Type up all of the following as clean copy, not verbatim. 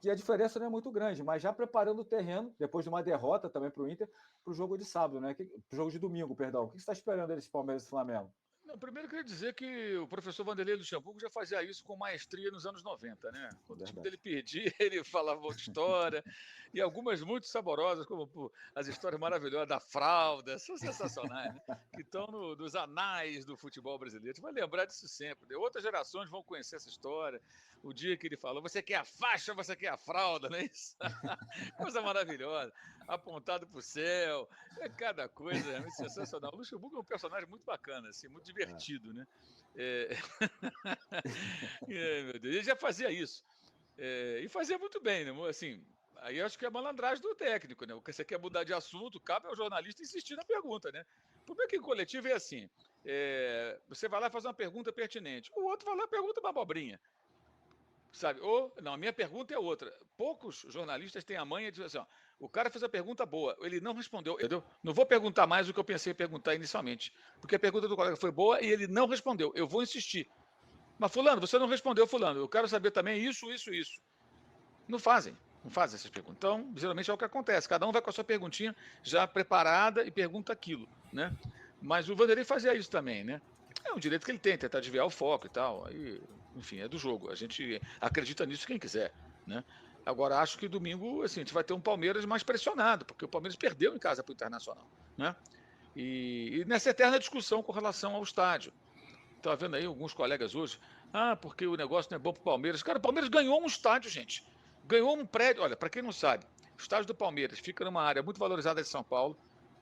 que a diferença não é muito grande, mas já preparando o terreno, depois de uma derrota também para o Inter, para o jogo de sábado, né? Para o jogo de domingo, perdão. O que você está esperando deles, Palmeiras e Flamengo? Não, primeiro eu queria dizer que o professor Vanderlei Luxemburgo já fazia isso com maestria nos anos 90, né? Quando o time dele Verdade. perdia, ele falava outra história, e algumas muito saborosas, como pô, as histórias maravilhosas da fralda, são sensacionais, né? Que estão nos anais do futebol brasileiro. A gente vai lembrar disso sempre, né? Outras gerações vão conhecer essa história. O dia que ele falou, você quer a faixa, você quer a fralda, não é isso? Coisa maravilhosa, apontado para o céu, é cada coisa realmente sensacional. O Luxemburgo é um personagem muito bacana, assim, muito É. divertido, né? É... meu Deus, ele já fazia isso. E fazia muito bem, né? Assim, aí eu acho que é a malandragem do técnico, né? Porque você quer mudar de assunto, cabe ao jornalista insistir na pergunta, né? Por que o coletivo é assim? Você vai lá e faz uma pergunta pertinente, o outro vai lá e pergunta uma abobrinha. Sabe? Ou, não, a minha pergunta é outra. Poucos jornalistas têm a manha de dizer assim: ó, o cara fez a pergunta boa, ele não respondeu, entendeu? Não vou perguntar mais o que eu pensei em perguntar inicialmente, porque a pergunta do colega foi boa e ele não respondeu. Eu vou insistir. Mas, Fulano, você não respondeu, Fulano. Eu quero saber também isso, isso, isso. Não fazem. Não fazem essas perguntas. Então, geralmente é o que acontece. Cada um vai com a sua perguntinha já preparada e pergunta aquilo, né? Mas o Vanderlei fazia isso também, né? É um direito que ele tem, tentar desviar o foco e tal. Aí, enfim, é do jogo. A gente acredita nisso quem quiser, né? Agora, acho que domingo, assim, a gente vai ter um Palmeiras mais pressionado, porque o Palmeiras perdeu em casa para o Internacional, né? E nessa eterna discussão com relação ao estádio. Estava vendo aí alguns colegas hoje. Ah, porque o negócio não é bom para o Palmeiras. Cara, o Palmeiras ganhou um estádio, gente. Ganhou um prédio. Olha, para quem não sabe, o estádio do Palmeiras fica numa área muito valorizada de São Paulo.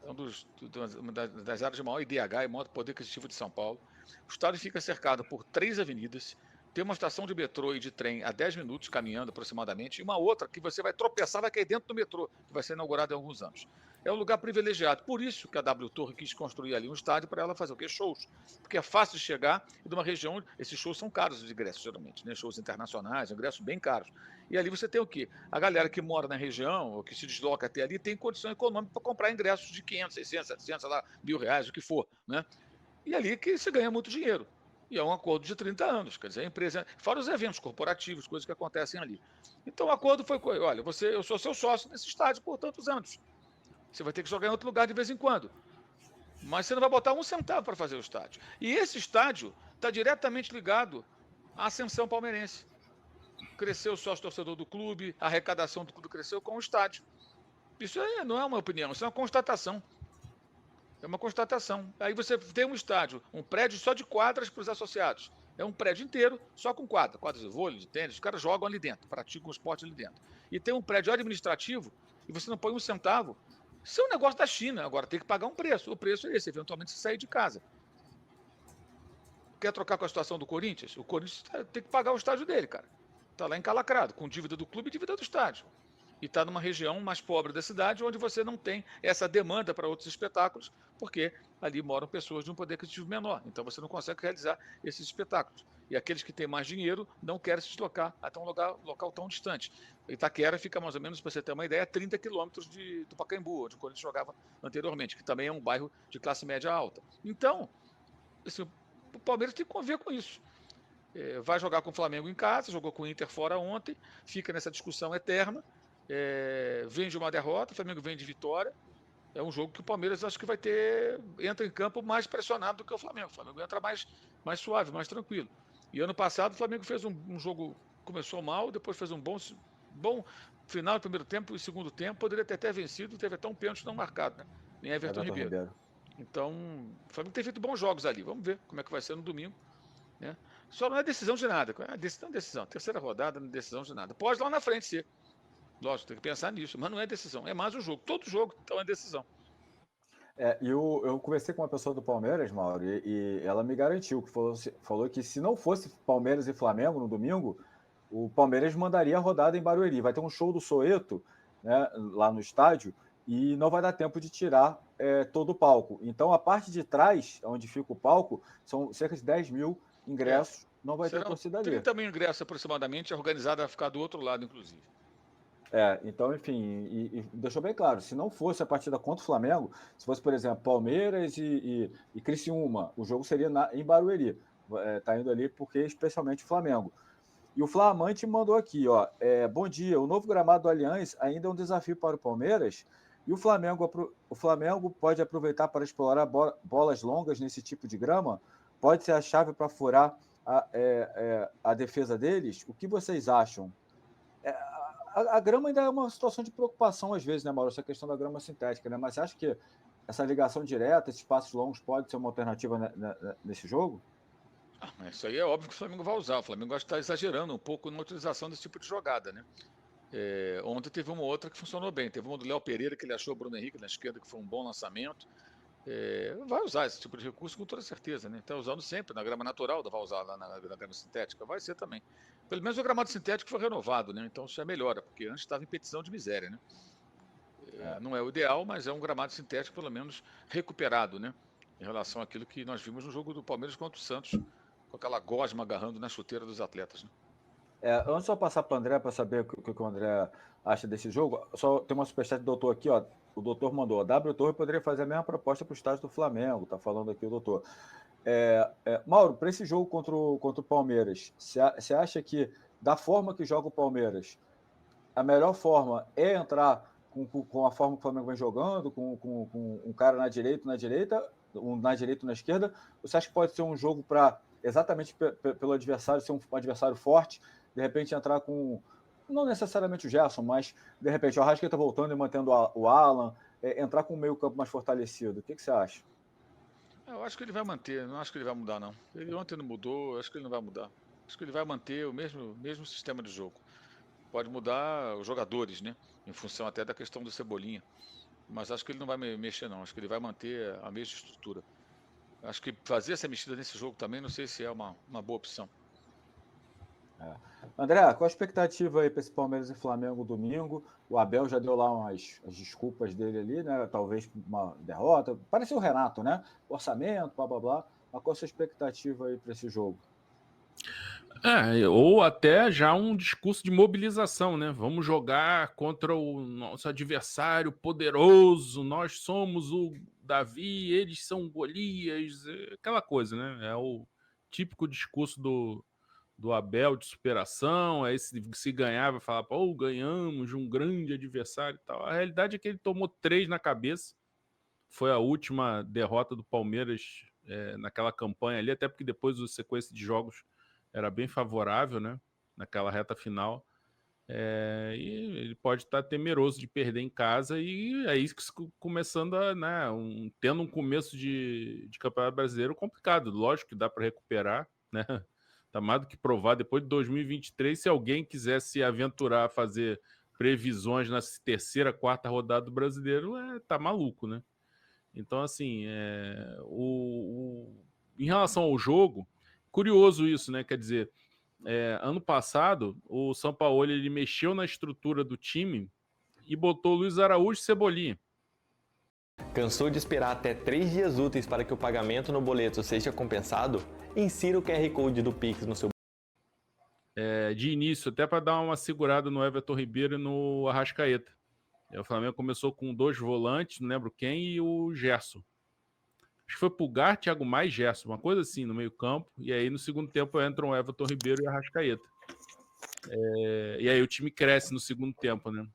É uma das áreas de maior IDH e maior poder aquisitivo de São Paulo. O estádio fica cercado por 3 avenidas. Tem uma estação de metrô e de trem a 10 minutos caminhando aproximadamente. E uma outra que você vai tropeçar, vai cair dentro do metrô, que vai ser inaugurado em alguns anos. É um lugar privilegiado. Por isso que a W Torre quis construir ali um estádio para ela fazer o quê? Shows, porque é fácil de chegar e de uma região. Esses shows são caros, os ingressos, geralmente, né? Shows internacionais, ingressos bem caros. E ali você tem o quê? A galera que mora na região, ou que se desloca até ali, tem condição econômica para comprar ingressos de 500, 600, 700, sei lá, R$ 1.000, o que for, né? E ali que se ganha muito dinheiro. E é um acordo de 30 anos, quer dizer, a empresa, fora os eventos corporativos, coisas que acontecem ali. Então o acordo foi: olha, eu sou seu sócio nesse estádio por tantos anos. Você vai ter que jogar em outro lugar de vez em quando. Mas você não vai botar um centavo para fazer o estádio. E esse estádio está diretamente ligado à ascensão palmeirense. Cresceu o sócio-torcedor do clube, a arrecadação do clube cresceu com o estádio. Isso aí não é uma opinião, isso é uma constatação. É uma constatação. Aí você tem um estádio, um prédio só de quadras para os associados. É um prédio inteiro só com quadras de vôlei, de tênis, os caras jogam ali dentro, praticam o esporte ali dentro. E tem um prédio administrativo e você não põe um centavo. Isso é um negócio da China, agora tem que pagar um preço. O preço é esse, eventualmente você sair de casa. Quer trocar com a situação do Corinthians? O Corinthians tem que pagar o estádio dele, cara. Tá lá encalacrado, com dívida do clube e dívida do estádio. E está numa região mais pobre da cidade, onde você não tem essa demanda para outros espetáculos, porque ali moram pessoas de um poder aquisitivo menor. Então você não consegue realizar esses espetáculos. E aqueles que têm mais dinheiro não querem se deslocar até um local tão distante. Itaquera fica mais ou menos, para você ter uma ideia, a 30 quilômetros do Pacaembu, onde o Corinthians jogava anteriormente, que também é um bairro de classe média alta. Então, assim, o Palmeiras tem que conviver com isso. Vai jogar com o Flamengo em casa, jogou com o Inter fora ontem, fica nessa discussão eterna. Vem de uma derrota, o Flamengo vem de vitória. É um jogo que o Palmeiras acho que entra em campo mais pressionado do que o Flamengo. O Flamengo entra mais suave, mais tranquilo. E ano passado o Flamengo fez um jogo, começou mal, depois fez um bom final do primeiro tempo e segundo tempo, poderia ter até vencido, teve até um pênalti não marcado, né? Em Everton Everton Ribeiro. Ribeiro. Então, o Flamengo tem feito bons jogos ali. Vamos ver como é que vai ser no domingo. Né? Só não é decisão de nada. Decisão. Terceira rodada, não é decisão de nada. Pode lá na frente ser. Lógico, tem que pensar nisso, mas não é decisão. É mais um jogo. Todo jogo então é decisão. Eu conversei com uma pessoa do Palmeiras, Mauro, e ela me garantiu que falou que se não fosse Palmeiras e Flamengo no domingo, o Palmeiras mandaria a rodada em Barueri. Vai ter um show do Soeto, né, lá no estádio, e não vai dar tempo de tirar todo o palco. Então, a parte de trás, onde fica o palco, são cerca de 10 mil É. ingressos, não vai ter Serão torcida ali. 30 mil ingressos aproximadamente, organizada a ficar do outro lado, inclusive. Então, enfim, e deixou bem claro, se não fosse a partida contra o Flamengo, se fosse, por exemplo, Palmeiras e Criciúma, o jogo seria em Barueri. Tá indo ali porque especialmente o Flamengo. E o Flamante mandou aqui, ó, bom dia, o novo gramado do Allianz ainda é um desafio para o Palmeiras e o Flamengo pode aproveitar para explorar bolas longas nesse tipo de grama? Pode ser a chave para furar a defesa deles? O que vocês acham? A grama ainda é uma situação de preocupação às vezes, né, Mauro? Essa questão da grama sintética, né? Mas você acha que essa ligação direta, esses passos longos, pode ser uma alternativa nesse jogo? Isso aí é óbvio que o Flamengo vai usar. O Flamengo acho que está exagerando um pouco na utilização desse tipo de jogada, né? Ontem teve uma outra que funcionou bem. Teve uma do Léo Pereira, que ele achou o Bruno Henrique na esquerda, que foi um bom lançamento. Vai usar esse tipo de recurso com toda certeza, né? Está usando sempre na grama natural, vai usar lá na grama sintética, vai ser também. Pelo menos o gramado sintético foi renovado, né? Então isso já melhora, porque antes estava em petição de miséria, né? Não é o ideal, mas é um gramado sintético pelo menos recuperado, né? Em relação àquilo que nós vimos no jogo do Palmeiras contra o Santos, com aquela gosma agarrando na chuteira dos atletas, né? Antes de eu passar para o André para saber o que o André acha desse jogo, só tem uma superchat do doutor aqui, ó. O doutor mandou: a W Torre poderia fazer a mesma proposta para o estádio do Flamengo, tá falando aqui o doutor. Mauro, para esse jogo contra o Palmeiras, você acha que, da forma que joga o Palmeiras, a melhor forma é entrar com a forma que o Flamengo vem jogando, com um cara na direita, um na direita e na esquerda? Ou você acha que pode ser um jogo para, exatamente pelo adversário, ser um adversário forte, de repente entrar com, não necessariamente o Gerson, mas de repente o Arrascaeta voltando e mantendo o Alan, entrar com o meio campo mais fortalecido? O que você acha? Eu acho que ele vai manter, não acho que ele vai mudar, não. Ele ontem não mudou, acho que ele não vai mudar. Acho que ele vai manter o mesmo sistema de jogo. Pode mudar os jogadores, né? Em função até da questão do Cebolinha. Mas acho que ele não vai mexer, não. Acho que ele vai manter a mesma estrutura. Acho que fazer essa mexida nesse jogo também, não sei se é uma boa opção. André, qual a expectativa aí para esse Palmeiras e Flamengo domingo? O Abel já deu lá as desculpas dele ali, né? Talvez uma derrota. Pareceu o Renato, né? Orçamento, blá blá blá. Mas qual a sua expectativa aí para esse jogo? Ou até já um discurso de mobilização, né? Vamos jogar contra o nosso adversário poderoso, nós somos o Davi, eles são Golias, aquela coisa, né? É o típico discurso do Abel de superação, aí se ganhar vai falar, pô, ganhamos de um grande adversário e tal. A realidade é que ele tomou 3 na cabeça, foi a última derrota do Palmeiras naquela campanha ali, até porque depois a sequência de jogos era bem favorável, né? Naquela reta final. E ele pode estar temeroso de perder em casa e aí começando a, né, tendo um começo de Campeonato Brasileiro complicado. Lógico que dá para recuperar, né? Tá mais do que provar. Depois de 2023, se alguém quiser se aventurar a fazer previsões na terceira, quarta rodada do Brasileiro, tá maluco, né? Então, assim, em relação ao jogo, curioso isso, né? Quer dizer, ano passado, o Sampaoli ele mexeu na estrutura do time e botou Luiz Araújo e Cebolinha. Cansou de esperar até 3 dias úteis para que o pagamento no boleto seja compensado? Insira o QR Code do Pix no seu de início, até para dar uma segurada no Everton Ribeiro e no Arrascaeta. O Flamengo começou com 2 volantes, não lembro quem, e o Gerson. Acho que foi Pulgar, Thiago Maia e Gerson, uma coisa assim, no meio campo. E aí no segundo tempo entram o Everton Ribeiro e o Arrascaeta. E aí o time cresce no segundo tempo, né?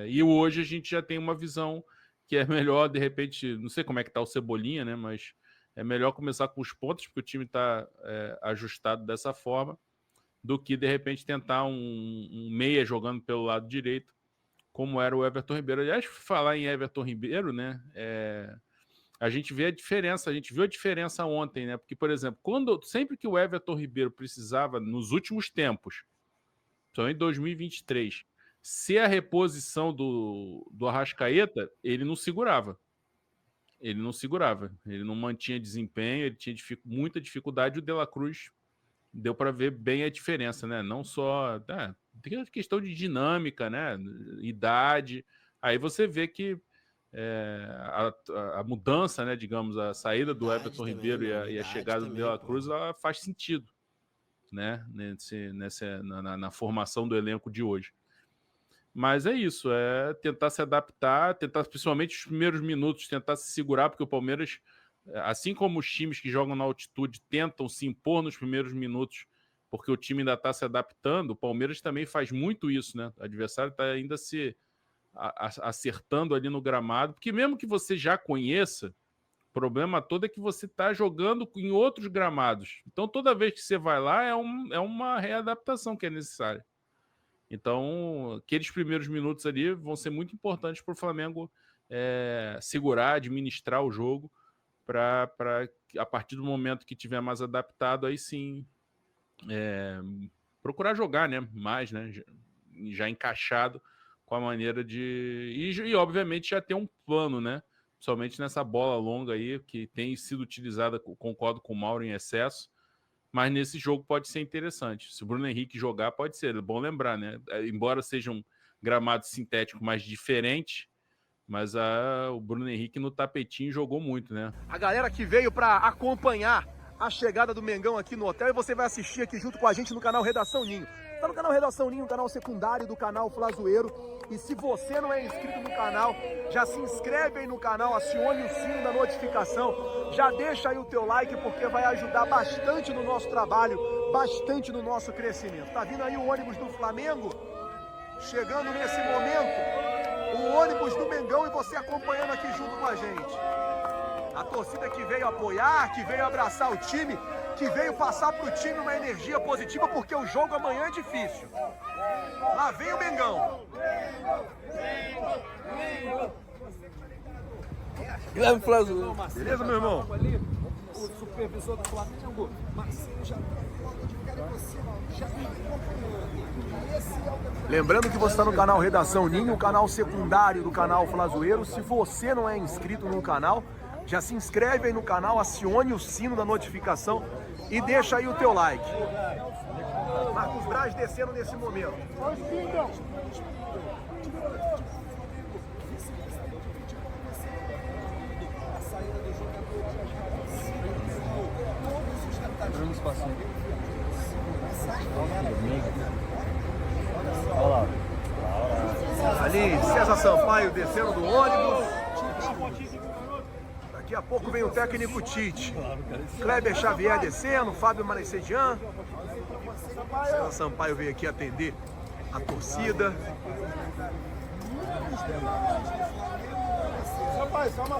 E hoje a gente já tem uma visão que é melhor, de repente, não sei como é que tá o Cebolinha, né? Mas é melhor começar com os pontos, porque o time está ajustado dessa forma, do que, de repente, tentar um meia jogando pelo lado direito, como era o Everton Ribeiro. Aliás, falar em Everton Ribeiro, né? A gente viu a diferença ontem, né? Porque, por exemplo, sempre que o Everton Ribeiro precisava, nos últimos tempos, só em 2023, ser a reposição do Arrascaeta, ele não segurava. Ele não mantinha desempenho, ele tinha muita dificuldade. O De La Cruz deu para ver bem a diferença, né? Não só tem questão de dinâmica, né? Idade. Aí você vê que a mudança, né, digamos, a saída do Everton Ribeiro e a chegada do De La Cruz, ela faz sentido, né, na formação do elenco de hoje. Mas é isso, tentar se adaptar, tentar, principalmente os primeiros minutos, tentar se segurar, porque o Palmeiras, assim como os times que jogam na altitude tentam se impor nos primeiros minutos porque o time ainda está se adaptando. O Palmeiras também faz muito isso, né? O adversário está ainda se acertando ali no gramado, porque mesmo que você já conheça, o problema todo é que você está jogando em outros gramados. Então, toda vez que você vai lá, é uma readaptação que é necessária. Então, aqueles primeiros minutos ali vão ser muito importantes para o Flamengo segurar, administrar o jogo, para a partir do momento que tiver mais adaptado, aí sim procurar jogar, né? Mais, né? Já encaixado com a maneira de... E obviamente já ter um plano, né? Somente nessa bola longa aí, que tem sido utilizada, concordo com o Mauro, em excesso, mas nesse jogo pode ser interessante. Se o Bruno Henrique jogar, pode ser. É bom lembrar, né? Embora seja um gramado sintético mais diferente, mas o Bruno Henrique no tapetinho jogou muito, né? A galera que veio para acompanhar a chegada do Mengão aqui no hotel, e você vai assistir aqui junto com a gente no canal Redação Ninho. Tá no canal Redação Ninho, canal secundário do canal Flazoeiro. E se você não é inscrito no canal, já se inscreve aí no canal, acione o sino da notificação, já deixa aí o teu like, porque vai ajudar bastante no nosso trabalho, bastante no nosso crescimento. Tá vindo aí o ônibus do Flamengo, chegando nesse momento, o ônibus do Mengão, e você acompanhando aqui junto com a gente. A torcida que veio apoiar, que veio abraçar o time, que veio passar pro time uma energia positiva, porque o jogo amanhã é difícil. Lá vem o Mengão. Guilherme Flazoeiro. Beleza, meu irmão? O supervisor do Flamengo, Marcinho, já lembrando que você está no canal Redação Ninho, o canal secundário do canal Flazoeiro. Se você não é inscrito no canal, já se inscreve aí no canal, acione o sino da notificação e deixa aí o teu like. Marcos Braz descendo nesse momento. Ali, César Sampaio descendo do ônibus. Daqui a pouco vem o técnico Tite. Kleber Xavier descendo, Fábio Manecedian. César Sampaio veio aqui atender a torcida.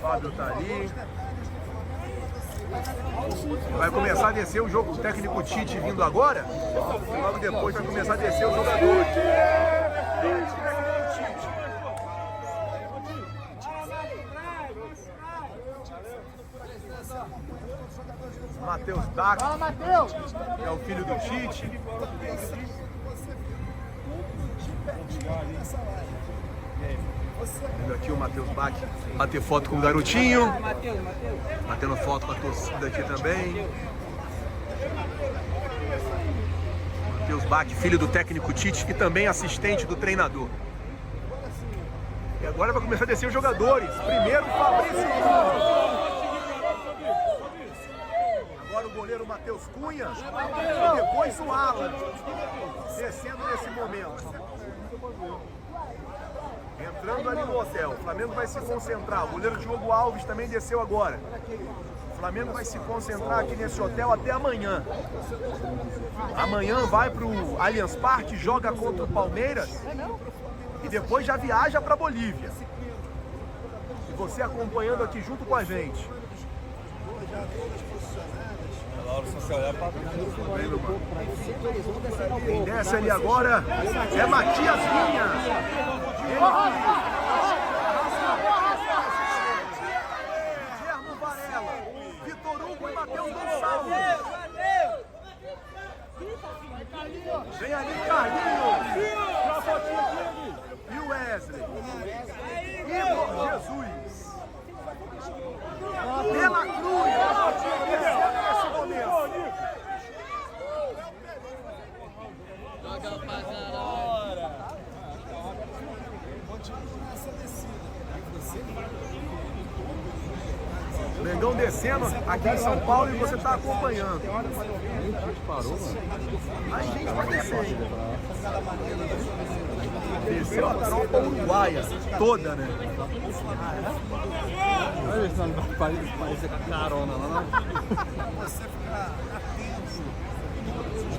Fábio tá ali. Vai começar a descer o jogo, o técnico Tite vindo agora. E logo depois vai começar a descer o jogador. Matheus Dac, é o filho do Tite. Vendo aqui o Matheus Bach bater foto com o garotinho. Batendo foto com a torcida aqui também. Matheus Bach, filho do técnico Tite, que também é assistente do treinador. E agora vai começar a descer os jogadores. Primeiro o Fabrício. Agora o goleiro Matheus Cunha. E depois o Alan. Descendo nesse momento. Entrando ali no hotel. O Flamengo vai se concentrar. O goleiro Diogo Alves também desceu agora. O Flamengo vai se concentrar aqui nesse hotel até amanhã. Amanhã vai para o Allianz Parque, joga contra o Palmeiras. E depois já viaja para Bolívia. E você acompanhando aqui junto com a gente. Quem desce ali agora é Matias Vinha. Guilherme Varela, Vitor Hugo e Matheus Gonçalves. Vem ali Carlinhos. E o Wesley. Igor Jesus. De La Cruz. Nesse momento. Mengão descendo aqui em São Paulo e você está acompanhando. A gente vai descendo. Desceu a tropa uruguaia toda, né? Olha isso, não parece carona lá, não? Você ficar atento.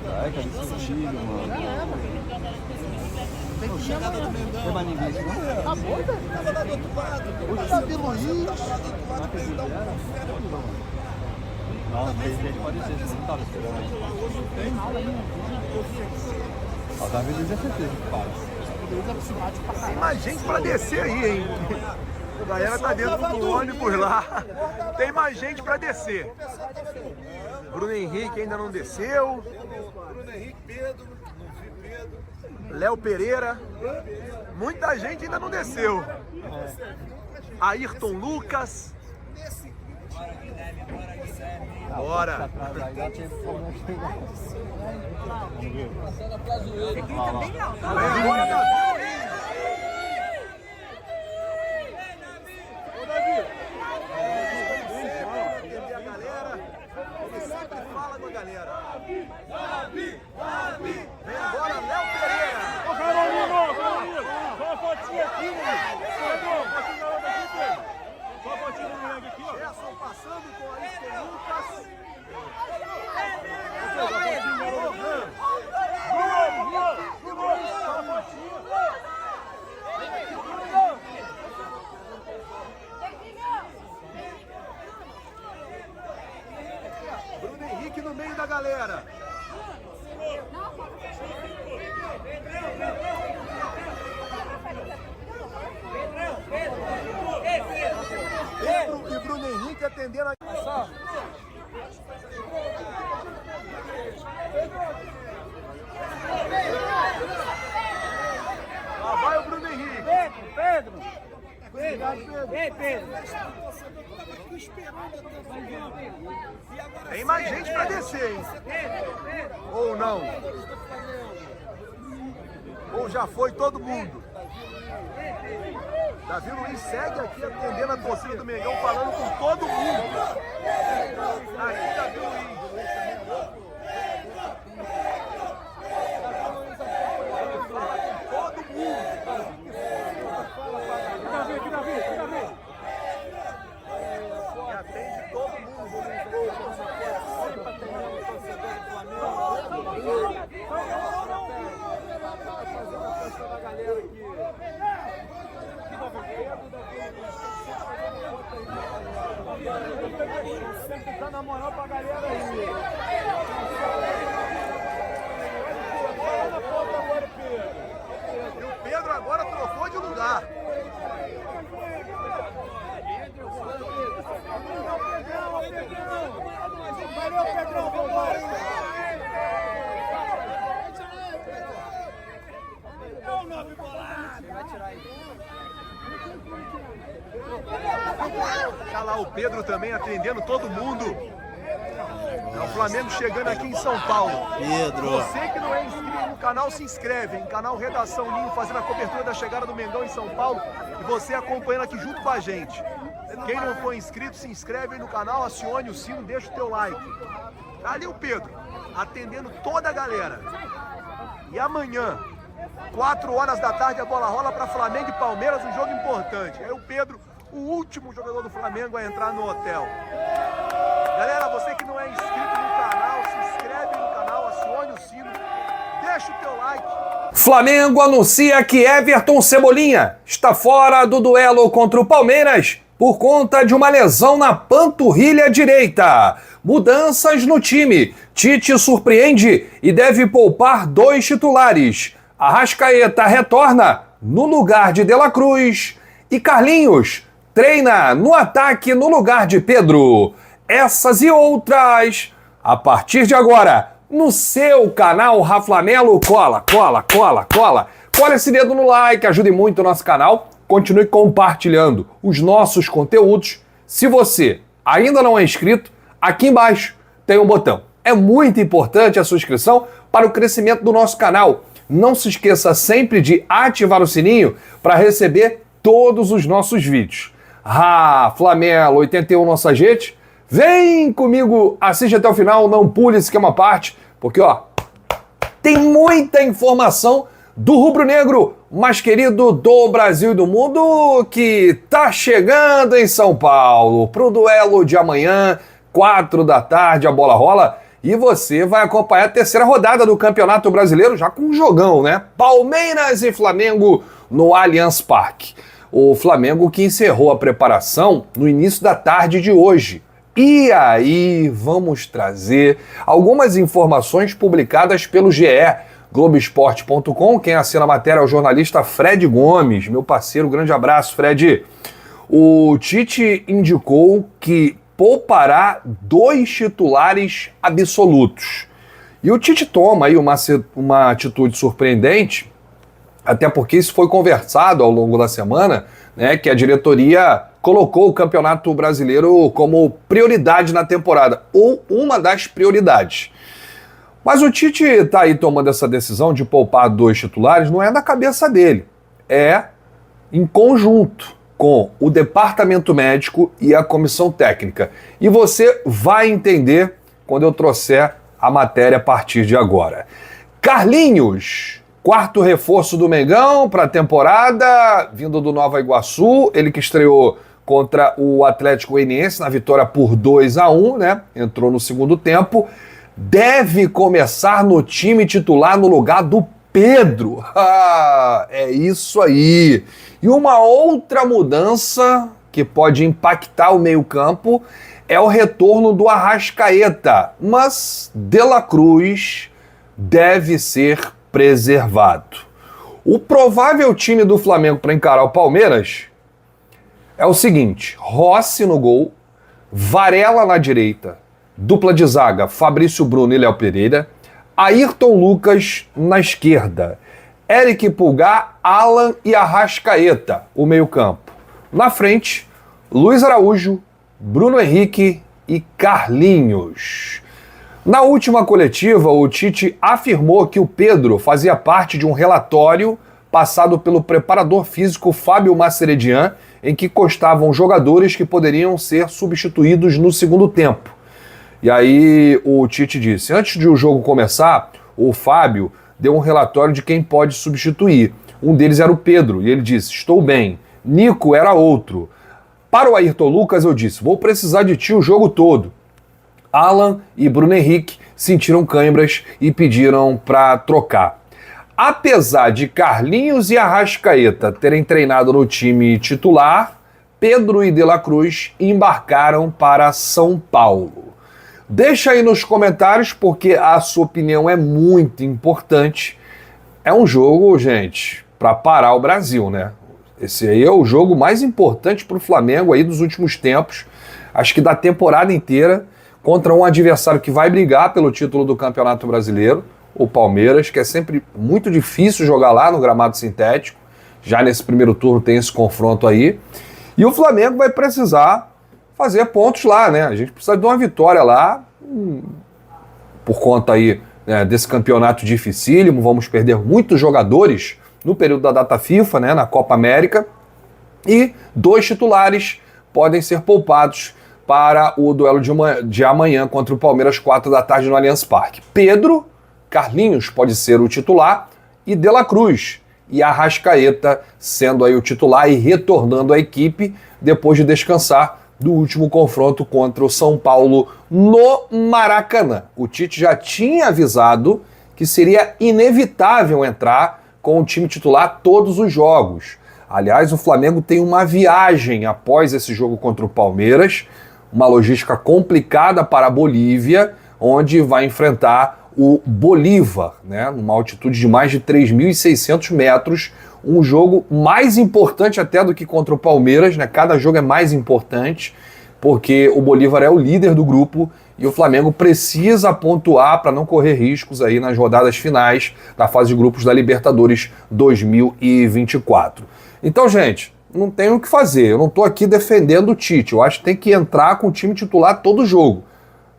Ai, cara, esse tiro, mano. Tem mais ninguém aqui, não? Acabou, velho. Tava lá do outro lado. O Davi Luiz. Não, tem gente pode ser, você não tava esperando. Ó, o Davi Luiz é certeza que para. Tem mais gente pra descer aí, hein? A galera tá dentro do ônibus lá. Tem mais gente pra descer. Bruno Henrique ainda não desceu. Bruno Henrique, Pedro. Léo Pereira. Muita gente ainda não desceu. Ayrton Lucas. Bora. Ele sempre fala com a galera. Vem agora, Léo Pereira. Ô, Carolina, só uma fotinha aqui, né? Só uma fotinha do moleque aqui, ó. Gerson passando com Ayrton Lucas. Bruno Henrique no meio da galera. Pedro e Bruno Henrique atendendo a... Lá vai o Bruno Henrique. Pedro. Ei, Pedro. Tem mais gente pra descer, hein? Ou não? Ou já foi todo mundo? Davi Luiz segue aqui atendendo a torcida do Mengão, falando com todo mundo. Aqui Davi Luiz. Todo mundo. E atende todo mundo. Sempre dando a moral pra galera aí. E o Pedro agora trocou de lugar. Valeu, Pedrão, vambora. É o nove bolado. Vai tirar aí. Tá lá o Pedro também atendendo todo mundo. É o Flamengo chegando aqui em São Paulo. Pedro. Você que não é inscrito no canal, se inscreve, hein? Canal Redação Ninho, fazendo a cobertura da chegada do Mengão em São Paulo. E você acompanhando aqui junto com a gente. Quem não for inscrito, se inscreve aí no canal, acione o sino, deixa o teu like. Tá ali o Pedro, atendendo toda a galera. E amanhã, 4 horas da tarde, a bola rola para Flamengo e Palmeiras, um jogo importante. Aí o Pedro, o último jogador do Flamengo a entrar no hotel. Galera, você que não é inscrito no canal, se inscreve no canal, acione o sino, deixa o teu like. Flamengo anuncia que Everton Cebolinha está fora do duelo contra o Palmeiras por conta de uma lesão na panturrilha direita. Mudanças no time. Tite surpreende e deve poupar 2 titulares. Arrascaeta retorna no lugar de De La Cruz e Carlinhos treina no ataque no lugar de Pedro. Essas e outras, a partir de agora, no seu canal Raflamelo. Cola esse dedo no like, ajude muito o nosso canal. Continue compartilhando os nossos conteúdos. Se você ainda não é inscrito, aqui embaixo tem um botão. É muito importante a sua inscrição para o crescimento do nosso canal. Não se esqueça sempre de ativar o sininho para receber todos os nossos vídeos. Flamelo 81 nossa gente. Vem comigo, assiste até o final, não pule esse esquema à parte, porque tem muita informação do rubro-negro mais querido do Brasil e do mundo, que tá chegando em São Paulo pro duelo de amanhã, 4 da tarde, a bola rola. E você vai acompanhar a terceira rodada do Campeonato Brasileiro, já com um jogão, né? Palmeiras e Flamengo no Allianz Parque. O Flamengo que encerrou a preparação no início da tarde de hoje. E aí, vamos trazer algumas informações publicadas pelo GE, Globoesporte.com. Quem assina a matéria é o jornalista Fred Gomes, meu parceiro. Grande abraço, Fred. O Tite indicou que poupará 2 titulares absolutos. E o Tite toma aí uma atitude surpreendente, até porque isso foi conversado ao longo da semana, né, que a diretoria colocou o Campeonato Brasileiro como prioridade na temporada, ou uma das prioridades. Mas o Tite está aí tomando essa decisão de poupar 2 titulares, não é da cabeça dele, é em conjunto com o departamento médico e a comissão técnica. E você vai entender quando eu trouxer a matéria a partir de agora. Carlinhos, 4º reforço do Mengão para a temporada, vindo do Nova Iguaçu, ele que estreou contra o Atlético Goianiense na vitória por 2-1, né? Entrou no segundo tempo. Deve começar no time titular no lugar do Pedro. É isso aí. E uma outra mudança que pode impactar o meio-campo é o retorno do Arrascaeta, mas De La Cruz deve ser preservado. O provável time do Flamengo para encarar o Palmeiras é o seguinte: Rossi no gol, Varela na direita, dupla de zaga Fabrício Bruno e Léo Pereira, Ayrton Lucas na esquerda, Eric Pulgar, Alan e Arrascaeta, o meio-campo. Na frente, Luiz Araújo, Bruno Henrique e Carlinhos. Na última coletiva, o Tite afirmou que o Pedro fazia parte de um relatório passado pelo preparador físico Fábio Mascheredian, em que constavam jogadores que poderiam ser substituídos no segundo tempo. E aí o Tite disse, antes de o jogo começar, o Fábio deu um relatório de quem pode substituir. Um deles era o Pedro, e ele disse, estou bem. Nico era outro. Para o Ayrton Lucas eu disse, vou precisar de ti o jogo todo. Alan e Bruno Henrique sentiram câimbras e pediram para trocar. Apesar de Carlinhos e Arrascaeta terem treinado no time titular, Pedro e De La Cruz embarcaram para São Paulo. Deixa aí nos comentários, porque a sua opinião é muito importante. É um jogo, gente, para parar o Brasil, né? Esse aí é o jogo mais importante para o Flamengo aí dos últimos tempos, acho que da temporada inteira, contra um adversário que vai brigar pelo título do Campeonato Brasileiro, o Palmeiras, que é sempre muito difícil jogar lá no gramado sintético. Já nesse primeiro turno tem esse confronto aí. E o Flamengo vai precisar fazer pontos lá, né? A gente precisa de uma vitória lá, por conta aí, né, desse campeonato dificílimo. Vamos perder muitos jogadores no período da data FIFA, né, na Copa América. E 2 titulares podem ser poupados para o duelo de amanhã contra o Palmeiras, 4 da tarde no Allianz Parque. Pedro, Carlinhos pode ser o titular e De La Cruz e Arrascaeta sendo aí o titular e retornando à equipe depois de descansar do último confronto contra o São Paulo no Maracanã. O Tite já tinha avisado que seria inevitável entrar com o time titular todos os jogos. Aliás, o Flamengo tem uma viagem após esse jogo contra o Palmeiras, uma logística complicada para a Bolívia, onde vai enfrentar o Bolívar, né, numa altitude de mais de 3.600 metros, um jogo mais importante até do que contra o Palmeiras, né? Cada jogo é mais importante, porque o Bolívar é o líder do grupo e o Flamengo precisa pontuar para não correr riscos aí nas rodadas finais da fase de grupos da Libertadores 2024. Então, gente, não tem o que fazer, eu não estou aqui defendendo o Tite, eu acho que tem que entrar com o time titular todo jogo.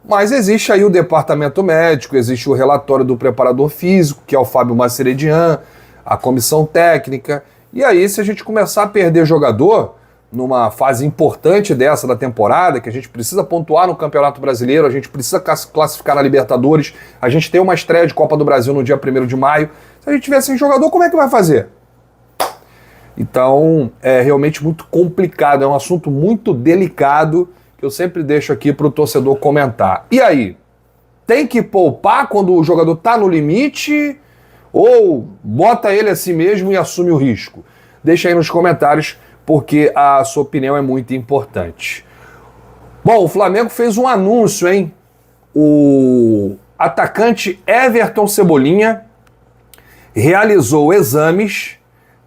Mas existe aí o departamento médico, existe o relatório do preparador físico, que é o Fábio Mascheredian, a comissão técnica. E aí, se a gente começar a perder jogador numa fase importante dessa da temporada, que a gente precisa pontuar no Campeonato Brasileiro, a gente precisa classificar na Libertadores, a gente tem uma estreia de Copa do Brasil no dia 1º de maio. Se a gente tiver sem jogador, como é que vai fazer? Então, é realmente muito complicado, é um assunto muito delicado, que eu sempre deixo aqui para o torcedor comentar. E aí? tem que poupar quando o jogador está no limite ou bota ele a si mesmo e assume o risco? Deixa aí nos comentários, porque a sua opinião é muito importante. Bom, o Flamengo fez um anúncio, hein? O atacante Everton Cebolinha realizou exames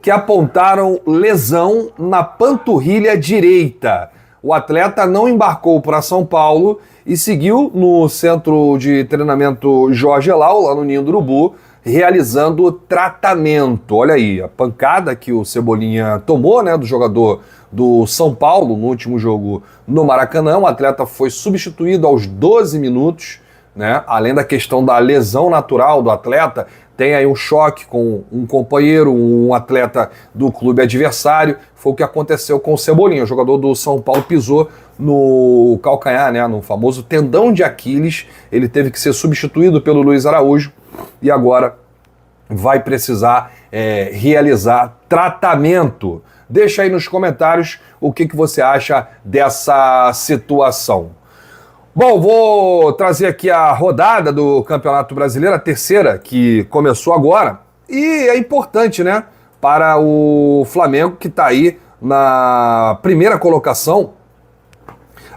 que apontaram lesão na panturrilha direita. O atleta não embarcou para São Paulo e seguiu no centro de treinamento Jorge Elal, lá no Ninho do Urubu, realizando tratamento. Olha aí, a pancada que o Cebolinha tomou, né, do jogador do São Paulo no último jogo no Maracanã. O atleta foi substituído aos 12 minutos, né? Além da questão da lesão natural do atleta, tem aí um choque com um companheiro, um atleta do clube adversário. Foi o que aconteceu com o Cebolinha. O jogador do São Paulo pisou no calcanhar, né, no famoso tendão de Aquiles. Ele teve que ser substituído pelo Luiz Araújo e agora vai precisar realizar tratamento. Deixa aí nos comentários o que você acha dessa situação. Bom, vou trazer aqui a rodada do Campeonato Brasileiro, a terceira, que começou agora. E é importante, né, para o Flamengo, que está aí na primeira colocação,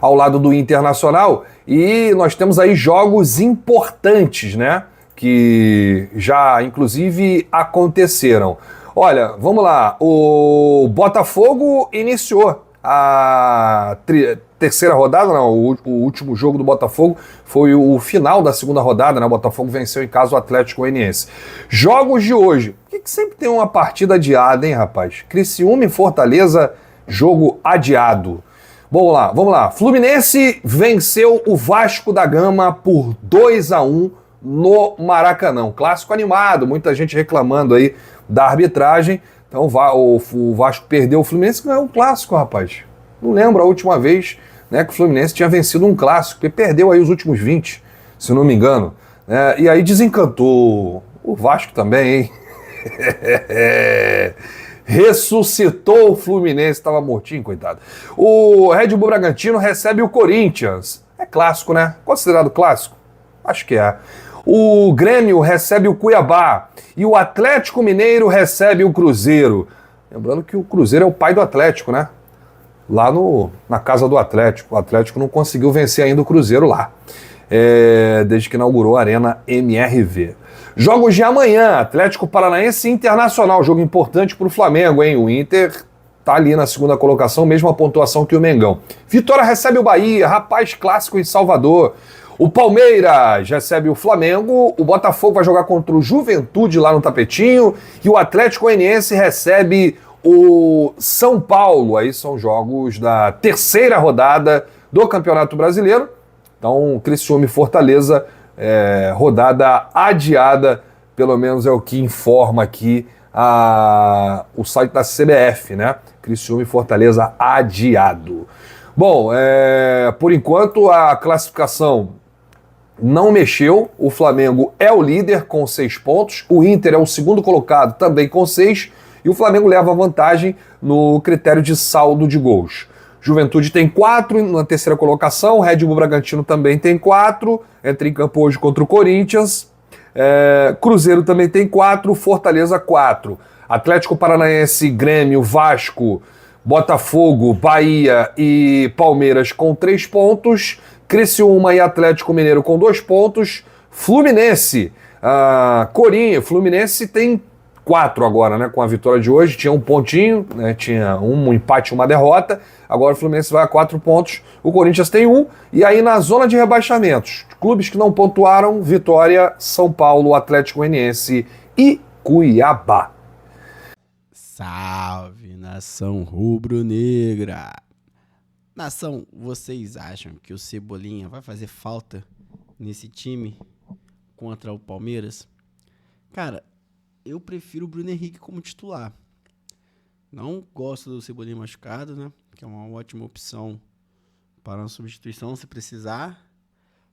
ao lado do Internacional. E nós temos aí jogos importantes, né, que já, inclusive, aconteceram. Olha, vamos lá. O Botafogo iniciou a terceira rodada, não, o último jogo do Botafogo foi o final da segunda rodada, né? O Botafogo venceu em casa o Atlético Goianiense. Jogos de hoje. Por que sempre tem uma partida adiada, hein, rapaz? Criciúma e Fortaleza, jogo adiado. Vamos lá. Fluminense venceu o Vasco da Gama por 2-1 no Maracanã. Clássico animado, muita gente reclamando aí da arbitragem. Então o Vasco perdeu o Fluminense, ganhou um clássico, rapaz. Não lembro a última vez, né, que o Fluminense tinha vencido um clássico, porque perdeu aí os últimos 20, se não me engano. E aí desencantou o Vasco também, hein? Ressuscitou o Fluminense, estava mortinho, coitado. O Red Bull Bragantino recebe o Corinthians. É clássico, né? Considerado clássico? Acho que é. O Grêmio recebe o Cuiabá e o Atlético Mineiro recebe o Cruzeiro. Lembrando que o Cruzeiro é o pai do Atlético, né? Lá na casa do Atlético. O Atlético não conseguiu vencer ainda o Cruzeiro lá, desde que inaugurou a Arena MRV. Jogos de amanhã, Atlético Paranaense e Internacional, jogo importante para o Flamengo, hein? O Inter tá ali na segunda colocação, mesma pontuação que o Mengão. Vitória recebe o Bahia, rapaz, clássico em Salvador. O Palmeiras recebe o Flamengo, o Botafogo vai jogar contra o Juventude lá no Tapetinho e o Atlético Goianiense recebe o São Paulo. Aí são jogos da terceira rodada do Campeonato Brasileiro. Então, Criciúma e Fortaleza, rodada adiada, pelo menos é o que informa aqui o site da CBF, né? Criciúma e Fortaleza adiado. Bom, por enquanto a classificação não mexeu. O Flamengo é o líder com 6 pontos, o Inter é o segundo colocado também com 6 e o Flamengo leva vantagem no critério de saldo de gols. Juventude tem 4 na terceira colocação, Red Bull Bragantino também tem 4, entra em campo hoje contra o Corinthians, Cruzeiro também tem 4, Fortaleza 4, Atlético Paranaense, Grêmio, Vasco, Botafogo, Bahia e Palmeiras com 3 pontos, Criciúma e Atlético Mineiro com 2 pontos, Fluminense, Fluminense tem 4 agora, né, com a vitória de hoje, tinha um pontinho, né, tinha um empate e uma derrota, agora o Fluminense vai a 4 pontos, o Corinthians tem 1, e aí na zona de rebaixamentos, clubes que não pontuaram, Vitória, São Paulo, Atlético Goianiense e Cuiabá. Salve, nação rubro-negra! Nação, vocês acham que o Cebolinha vai fazer falta nesse time contra o Palmeiras? Cara, eu prefiro o Bruno Henrique como titular. Não gosto do Cebolinha machucado, né? Que é uma ótima opção para uma substituição se precisar.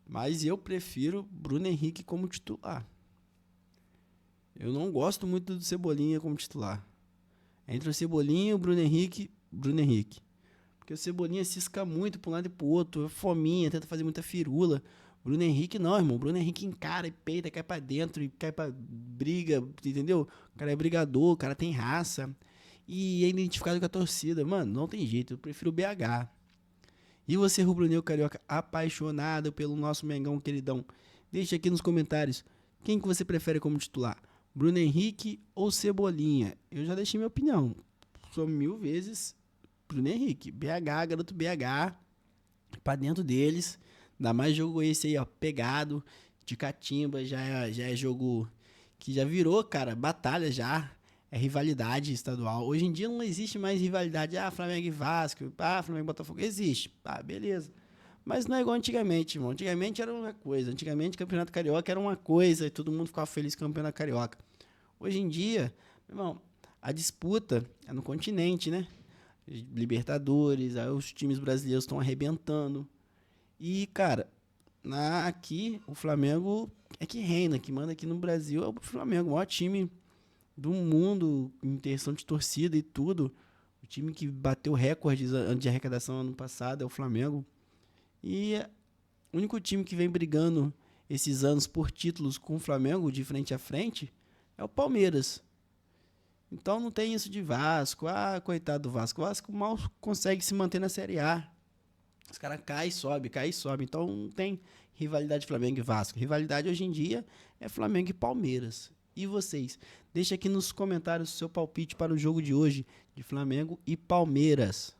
Mas eu prefiro Bruno Henrique como titular. Eu não gosto muito do Cebolinha como titular. Entre o Cebolinha e o Bruno Henrique. Porque o Cebolinha cisca muito para um lado e para o outro, fominha, tenta fazer muita firula. Bruno Henrique não, irmão. Bruno Henrique encara e peita, cai pra dentro e cai pra briga, entendeu? O cara é brigador, o cara tem raça. E é identificado com a torcida. Mano, não tem jeito, eu prefiro o BH. E você, rubro-negro carioca, apaixonado pelo nosso Mengão queridão, deixa aqui nos comentários quem que você prefere como titular, Bruno Henrique ou Cebolinha? Eu já deixei minha opinião, sou 1000 vezes Bruno Henrique, BH, garoto BH, pra dentro deles, ainda mais jogo esse aí, ó, pegado, de catimba, já é jogo que já virou, cara, batalha já. É rivalidade estadual. Hoje em dia não existe mais rivalidade. Flamengo e Vasco. Flamengo e Botafogo. Existe. Beleza. Mas não é igual antigamente, irmão. Antigamente era uma coisa. Antigamente Campeonato Carioca era uma coisa e todo mundo ficava feliz com o Campeonato Carioca. Hoje em dia, meu irmão, a disputa é no continente, né? Libertadores, aí os times brasileiros estão arrebentando. E, cara, aqui o Flamengo é que reina, que manda aqui no Brasil é o Flamengo, o maior time do mundo em questão de torcida e tudo. O time que bateu recordes de arrecadação ano passado é o Flamengo. E o único time que vem brigando esses anos por títulos com o Flamengo de frente a frente é o Palmeiras. Então não tem isso de Vasco. Coitado do Vasco. O Vasco mal consegue se manter na Série A. Os caras caem e sobe. Então não tem rivalidade Flamengo e Vasco. Rivalidade hoje em dia é Flamengo e Palmeiras. E vocês? Deixa aqui nos comentários o seu palpite para o jogo de hoje de Flamengo e Palmeiras.